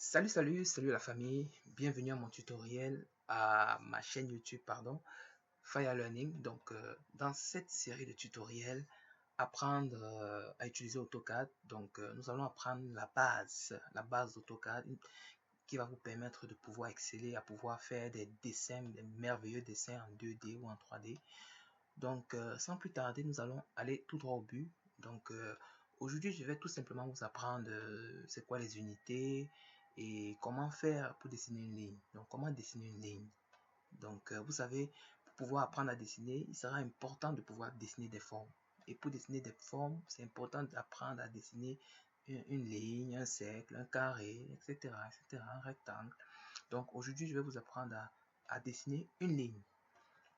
Salut la famille, bienvenue à mon tutoriel, à ma chaîne YouTube, Fire Learning. Dans cette série de tutoriels, apprendre à utiliser AutoCAD. Nous allons apprendre la base d'AutoCAD qui va vous permettre de pouvoir exceller, à pouvoir faire des dessins, des merveilleux dessins en 2D ou en 3D. Sans plus tarder, nous allons aller tout droit au but. Aujourd'hui, je vais tout simplement vous apprendre c'est quoi les unités et comment faire pour dessiner une ligne. Donc, comment dessiner une ligne. Vous savez, pour pouvoir apprendre à dessiner, il sera important de pouvoir dessiner des formes. Et pour dessiner des formes, c'est important d'apprendre à dessiner une ligne, un cercle, un carré, etc., un rectangle. Donc, aujourd'hui, je vais vous apprendre à dessiner une ligne.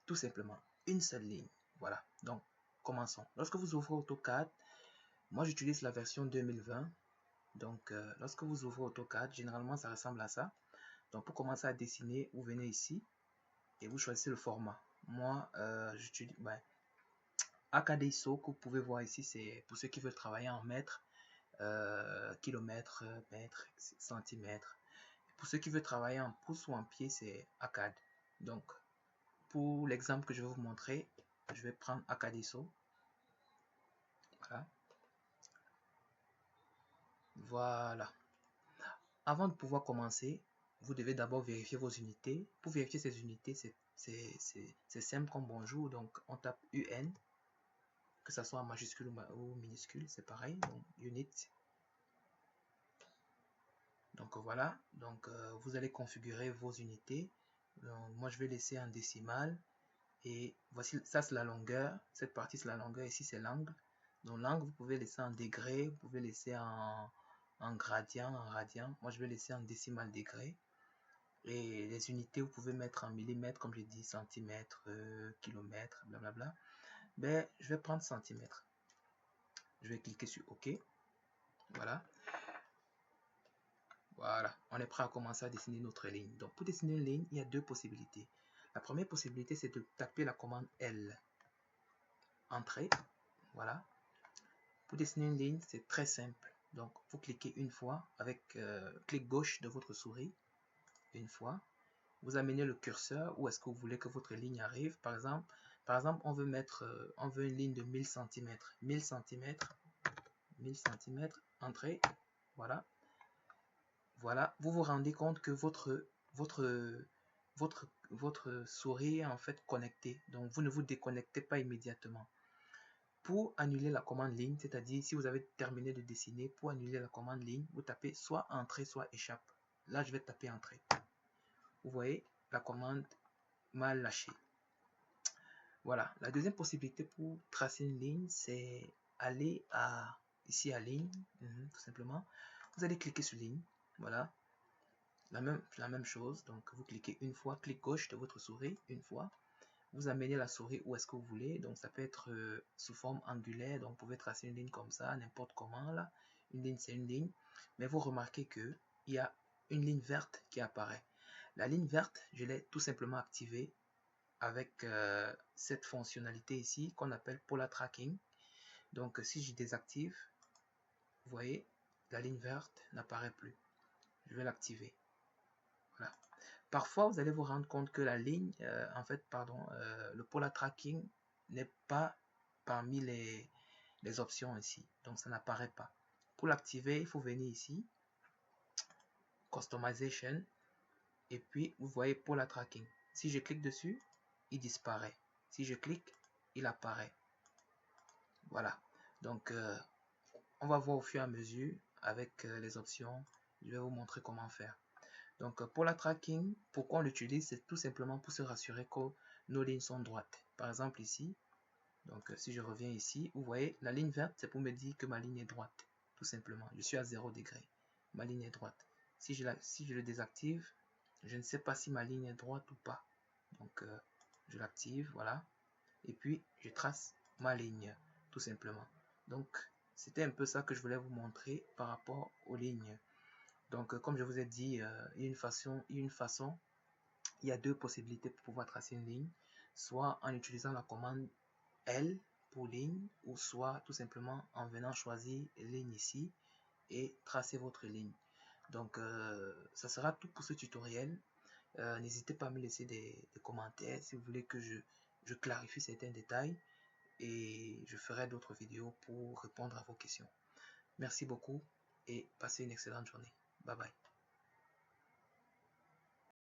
Tout simplement, une seule ligne. Voilà, donc commençons. Lorsque vous ouvrez AutoCAD, moi j'utilise la version 2020. Lorsque vous ouvrez AutoCAD, généralement ça ressemble à ça. Donc pour commencer à dessiner, vous venez ici et vous choisissez le format. Moi, j'utilise AKD ISO que vous pouvez voir ici, c'est pour ceux qui veulent travailler en mètres, kilomètres, mètres, centimètres. Pour ceux qui veulent travailler en pouces ou en pieds, c'est ACAD. Donc, pour l'exemple que je vais vous montrer, je vais prendre AKD ISO. Voilà. Avant de pouvoir commencer, vous devez d'abord vérifier vos unités. Pour vérifier ces unités, c'est simple comme bonjour. Donc, on tape UN, que ce soit en majuscule ou minuscule, c'est pareil. Donc, unit. Donc, voilà. Vous allez configurer vos unités. Donc, moi, je vais laisser en décimale. Et voici, ça c'est la longueur. Cette partie, c'est la longueur. Ici, c'est l'angle. Donc, l'angle, vous pouvez laisser en degrés. Vous pouvez laisser en gradient, en radian. Moi, je vais laisser en décimal degré. Et les unités, vous pouvez mettre en millimètres, comme j'ai dit, centimètres, kilomètres, blablabla. Mais je vais prendre centimètres. Je vais cliquer sur OK. Voilà. Voilà. On est prêt à commencer à dessiner notre ligne. Donc, pour dessiner une ligne, il y a deux possibilités. La première possibilité, c'est de taper la commande L. Entrée. Voilà. Pour dessiner une ligne, c'est très simple. Donc, vous cliquez une fois avec clic gauche de votre souris. Une fois. Vous amenez le curseur où est-ce que vous voulez que votre ligne arrive. Par exemple, on veut une ligne de 1000 cm. 1000 cm, 1000 cm, entrée. Voilà. Voilà. Vous vous rendez compte que votre souris est en fait connectée. Donc, vous ne vous déconnectez pas immédiatement. Pour annuler la commande ligne, c'est-à-dire si vous avez terminé de dessiner, pour annuler la commande ligne, vous tapez soit entrée, soit échappe. Là, je vais taper entrée. Vous voyez, la commande m'a lâché. Voilà. La deuxième possibilité pour tracer une ligne, c'est aller ici à ligne, tout simplement. Vous allez cliquer sur ligne. Voilà. La même chose. Donc, vous cliquez une fois, clic gauche de votre souris, une fois. Vous amenez la souris où est-ce que vous voulez. Donc, ça peut être sous forme angulaire. Donc, vous pouvez tracer une ligne comme ça, n'importe comment. Là, une ligne, c'est une ligne. Mais vous remarquez qu'il y a une ligne verte qui apparaît. La ligne verte, je l'ai tout simplement activée avec cette fonctionnalité ici qu'on appelle Polar Tracking. Donc, si je désactive, vous voyez, la ligne verte n'apparaît plus. Je vais l'activer. Voilà. Parfois, vous allez vous rendre compte que la ligne, le Polar Tracking n'est pas parmi les options ici. Donc, ça n'apparaît pas. Pour l'activer, il faut venir ici, Customization, et puis vous voyez Polar Tracking. Si je clique dessus, il disparaît. Si je clique, il apparaît. Voilà. Donc, on va voir au fur et à mesure avec les options. Je vais vous montrer comment faire. Donc, pour la tracking, pourquoi on l'utilise? C'est tout simplement pour se rassurer que nos lignes sont droites. Par exemple, ici, donc si je reviens ici, vous voyez, la ligne verte, c'est pour me dire que ma ligne est droite. Tout simplement. Je suis à 0 degré. Ma ligne est droite. Si je le désactive, je ne sais pas si ma ligne est droite ou pas. Donc, je l'active, voilà. Et puis, je trace ma ligne, tout simplement. Donc, c'était un peu ça que je voulais vous montrer par rapport aux lignes. Donc, comme je vous ai dit, il y a deux possibilités pour pouvoir tracer une ligne. Soit en utilisant la commande L pour ligne, ou soit tout simplement en venant choisir ligne ici et tracer votre ligne. Donc, ça sera tout pour ce tutoriel. N'hésitez pas à me laisser des commentaires si vous voulez que je clarifie certains détails et je ferai d'autres vidéos pour répondre à vos questions. Merci beaucoup et passez une excellente journée. Bye bye.